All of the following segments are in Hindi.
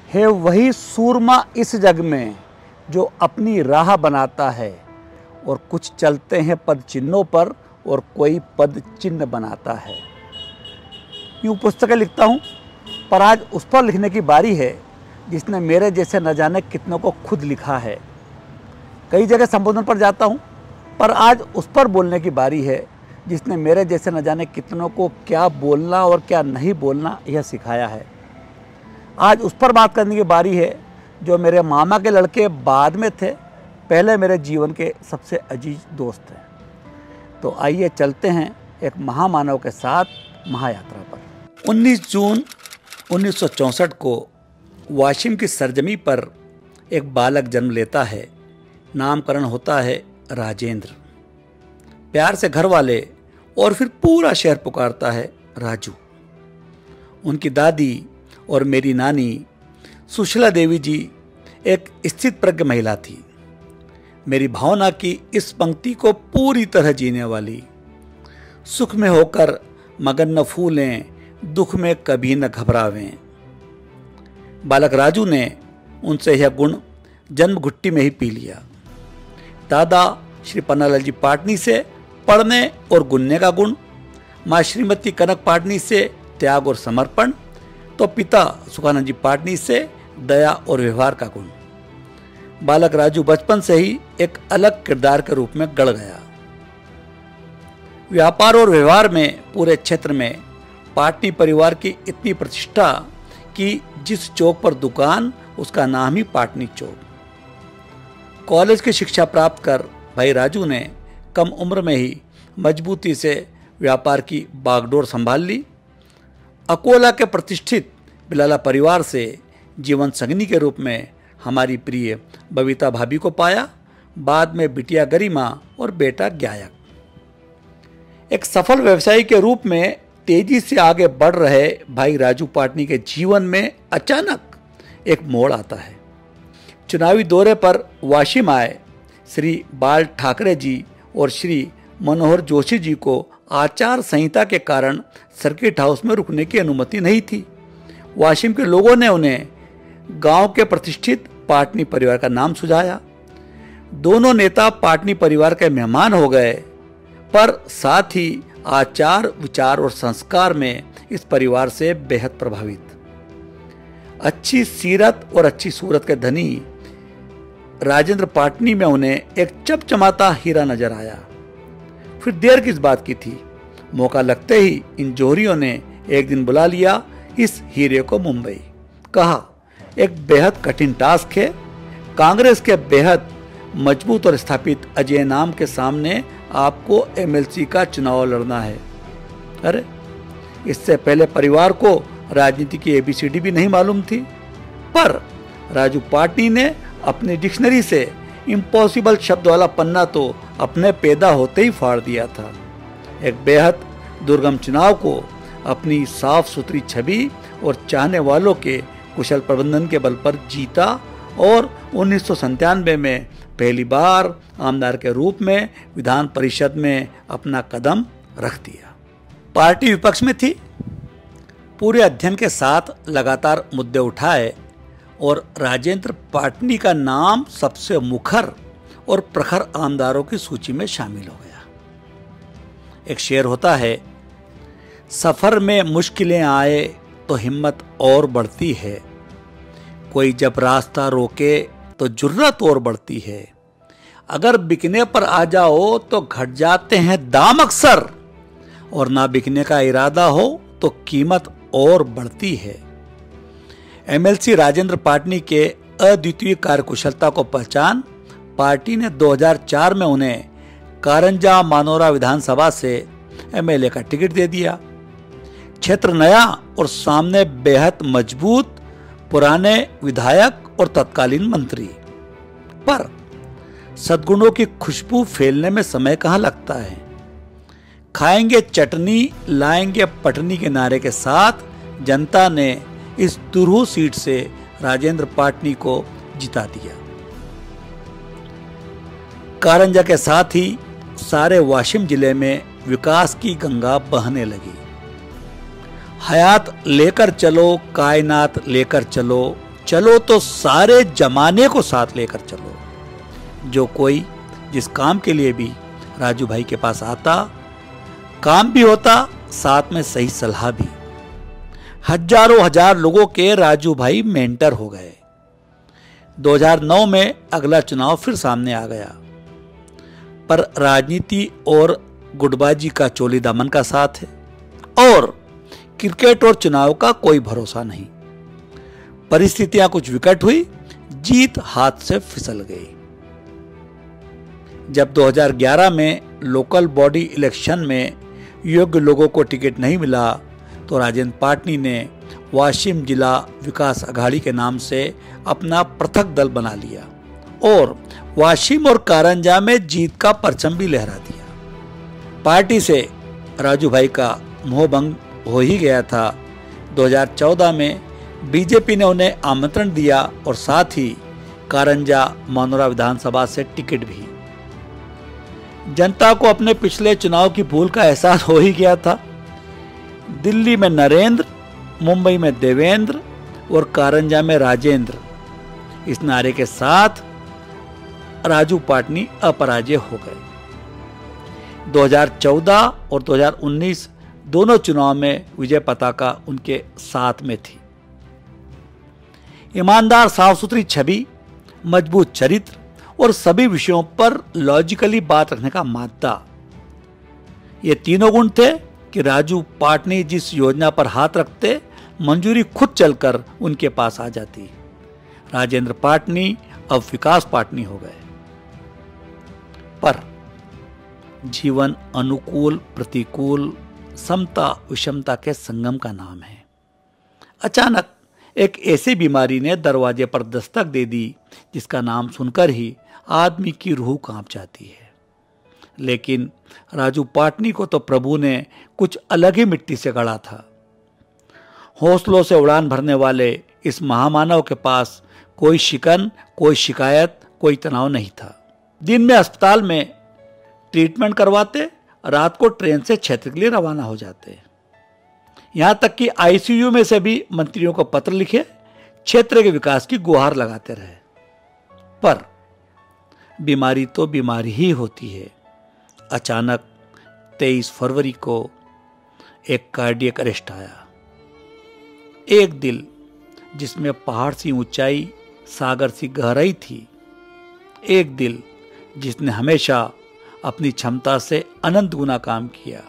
है वही सूरमा इस जग में जो अपनी राह बनाता है, और कुछ चलते हैं पद चिन्हों पर और कोई पद चिन्ह बनाता है। यूँ पुस्तकें लिखता हूँ, पर आज उस पर लिखने की बारी है जिसने मेरे जैसे न जाने कितनों को खुद लिखा है। कई जगह संबोधन पर जाता हूँ, पर आज उस पर बोलने की बारी है जिसने मेरे जैसे न जाने कितनों को क्या बोलना और क्या नहीं बोलना यह सिखाया है। आज उस पर बात करने की बारी है जो मेरे मामा के लड़के बाद में थे, पहले मेरे जीवन के सबसे अजीज दोस्त हैं। तो आइए चलते हैं एक महामानव के साथ महायात्रा पर। 19 जून 1964 को वाशिम की सरजमी पर एक बालक जन्म लेता है। नामकरण होता है राजेंद्र। प्यार से घर वाले और फिर पूरा शहर पुकारता है राजू। उनकी दादी और मेरी नानी सुशीला देवी जी एक स्थित प्रज्ञ महिला थी। मेरी भावना की इस पंक्ति को पूरी तरह जीने वाली। सुख में होकर मगन न फूलें, दुख में कभी न घबरावें। बालक राजू ने उनसे यह गुण जन्म घुट्टी में ही पी लिया। दादा श्री पन्नालाल जी पाटनी से पढ़ने और गुनने का गुण, माँ श्रीमती कनक पाटनी से त्याग और समर्पण, तो पिता सुखानंद जी पाटनी से दया और व्यवहार का गुण। बालक राजू बचपन से ही एक अलग किरदार के रूप में गढ़ गया। व्यापार और व्यवहार में पूरे क्षेत्र में पाटनी परिवार की इतनी प्रतिष्ठा कि जिस चौक पर दुकान उसका नाम ही पाटनी चौक। कॉलेज की शिक्षा प्राप्त कर भाई राजू ने कम उम्र में ही मजबूती से व्यापार की बागडोर संभाल ली। अकोला के प्रतिष्ठित बिलाला परिवार से जीवन संगिनी के रूप में हमारी प्रिय बबीता भाभी को पाया। बाद में बिटिया गरिमा और बेटा ज्ञायक। एक सफल व्यवसायी के रूप में तेजी से आगे बढ़ रहे भाई राजू पाटनी के जीवन में अचानक एक मोड़ आता है। चुनावी दौरे पर वाशिम आए श्री बाल ठाकरे जी और श्री मनोहर जोशी जी को आचार संहिता के कारण सर्किट हाउस में रुकने की अनुमति नहीं थी। वाशिम के लोगों ने उन्हें गांव के प्रतिष्ठित पाटनी परिवार का नाम सुझाया। दोनों नेता पाटनी परिवार के मेहमान हो गए, पर साथ ही आचार विचार और संस्कार में इस परिवार से बेहद प्रभावित। अच्छी सीरत और अच्छी सूरत के धनी राजेंद्र पाटनी में उन्हें एक चमचमाता हीरा नजर आया। फिर देर किस बात की थी, मौका लगते ही इन जोहरियों ने एक दिन बुला लिया इस हीरे को मुंबई। कहा, एक बेहद कठिन टास्क है। कांग्रेस के बेहद मजबूत और स्थापित अजय नाम के सामने आपको एमएलसी का चुनाव लड़ना है। अरे, इससे पहले परिवार को राजनीति की एबीसीडी भी नहीं मालूम थी, पर राजू पाटनी ने अपनी डिक्शनरी से इम्पॉसिबल शब्द वाला पन्ना तो अपने पैदा होते ही फाड़ दिया था। एक बेहद दुर्गम चुनाव को अपनी साफ सुथरी छवि और चाहने वालों के कुशल प्रबंधन के बल पर जीता और 1997 में पहली बार आमदार के रूप में विधान परिषद में अपना कदम रख दिया। पार्टी विपक्ष में थी। पूरे अध्ययन के साथ लगातार मुद्दे उठाए और राजेंद्र पाटनी का नाम सबसे मुखर और प्रखर आमदारों की सूची में शामिल हो गया। एक शेर होता है, सफर में मुश्किलें आए तो हिम्मत और बढ़ती है, कोई जब रास्ता रोके तो जुर्रत और बढ़ती है, अगर बिकने पर आ जाओ तो घट जाते हैं दाम अक्सर, और ना बिकने का इरादा हो तो कीमत और बढ़ती है। एमएलसी राजेंद्र पाटनी के अद्वितीय कार्यकुशलता को पहचान पार्टी ने 2004 में उन्हें कारंजा मानोरा विधानसभा से एमएलए का टिकट दे दिया। क्षेत्र नया और सामने बेहद मजबूत पुराने विधायक और तत्कालीन मंत्री, पर सद्गुणों की खुशबू फैलने में समय कहां लगता है। खाएंगे चटनी लाएंगे पटनी के नारे के साथ जनता ने इस तुरहू सीट से राजेंद्र पाटनी को जिता दिया। कारंजा के साथ ही सारे वाशिम जिले में विकास की गंगा बहने लगी। हयात लेकर चलो कायनात लेकर चलो, चलो तो सारे जमाने को साथ लेकर चलो। जो कोई जिस काम के लिए भी राजू भाई के पास आता, काम भी होता, साथ में सही सलाह भी। हजारों हजार लोगों के राजू भाई मेंटर हो गए। 2009 में अगला चुनाव फिर सामने आ गया, पर राजनीति और गुटबाजी का चोली दामन का साथ है, और क्रिकेट और चुनाव का कोई भरोसा नहीं। परिस्थितियां कुछ विकट हुई, जीत हाथ से फिसल गई। जब 2011 में लोकल बॉडी इलेक्शन में योग्य लोगों को टिकट नहीं मिला, तो राजेंद्र पाटनी ने वाशिम जिला विकास अघाड़ी के नाम से अपना पृथक दल बना लिया और वाशिम और कारंजा में जीत का परचम भी लहरा दिया। पार्टी से राजू भाई का मोहभंग हो ही गया था। 2014 में बीजेपी ने उन्हें आमंत्रण दिया और साथ ही कारंजा मनोरा विधानसभा से टिकट भी। जनता को अपने पिछले चुनाव की भूल का एहसास हो ही गया था। दिल्ली में नरेंद्र, मुंबई में देवेंद्र और कारंजा में राजेंद्र, इस नारे के साथ राजू पाटनी अपराजय हो गए। 2014 और 2019 दोनों चुनाव में विजय पताका उनके साथ में थी। ईमानदार, साफ सुथरी छवि, मजबूत चरित्र और सभी विषयों पर लॉजिकली बात रखने का मादा, ये तीनों गुण थे कि राजू पाटनी जिस योजना पर हाथ रखते, मंजूरी खुद चलकर उनके पास आ जाती। राजेंद्र पाटनी अब विकास पाटनी हो गए। पर जीवन अनुकूल प्रतिकूल, समता विषमता के संगम का नाम है। अचानक एक ऐसी बीमारी ने दरवाजे पर दस्तक दे दी जिसका नाम सुनकर ही आदमी की रूह कांप जाती है। लेकिन राजू पाटनी को तो प्रभु ने कुछ अलग ही मिट्टी से गढ़ा था। हौसलों से उड़ान भरने वाले इस महामानव के पास कोई शिकन, कोई शिकायत, कोई तनाव नहीं था। दिन में अस्पताल में ट्रीटमेंट करवाते, रात को ट्रेन से क्षेत्र के लिए रवाना हो जाते। यहां तक कि आईसीयू में से भी मंत्रियों को पत्र लिखे क्षेत्र के विकास की गुहार लगाते रहे। पर बीमारी तो बीमारी ही होती है। अचानक 23 फरवरी को एक कार्डियक अरेस्ट आया। एक दिल जिसमें पहाड़ सी ऊंचाई, सागर सी गहराई थी। एक दिल जिसने हमेशा अपनी क्षमता से अनंत गुना काम किया।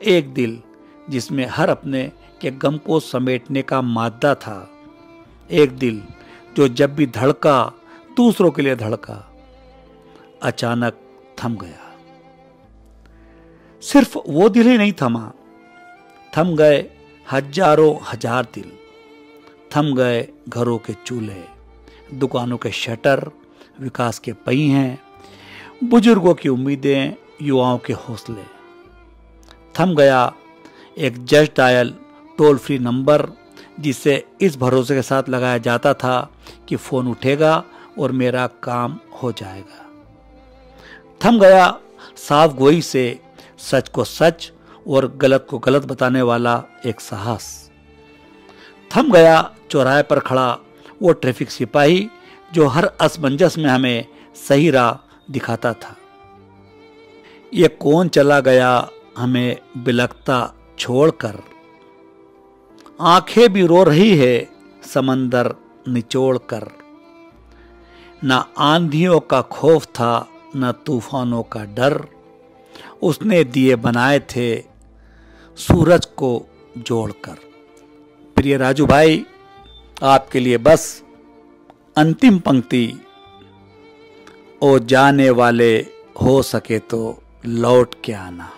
एक दिल जिसमें हर अपने के गम को समेटने का मादा था। एक दिल जो जब भी धड़का दूसरों के लिए धड़का, अचानक थम गया। सिर्फ वो दिल ही नहीं थमा, थम गए हजारों हजार दिल। थम गए घरों के चूल्हे, दुकानों के शटर, विकास के पहिए, बुजुर्गों की उम्मीदें, युवाओं के हौसले। थम गया एक just dial toll free number जिसे इस भरोसे के साथ लगाया जाता था कि फोन उठेगा और मेरा काम हो जाएगा। थम गया साफ गोई से सच को सच और गलत को गलत बताने वाला एक साहस। थम गया चौराहे पर खड़ा वो ट्रैफिक सिपाही जो हर असमंजस में हमें सही राह दिखाता था। ये कौन चला गया हमें बिलखता छोड़कर, आंखें भी रो रही है समंदर निचोड़कर। न आंधियों का खौफ था, न तूफानों का डर, उसने दिए बनाए थे सूरज को जोड़कर। प्रिय राजू भाई, आपके लिए बस अंतिम पंक्ति, ओ जाने वाले हो सके तो लौट के आना।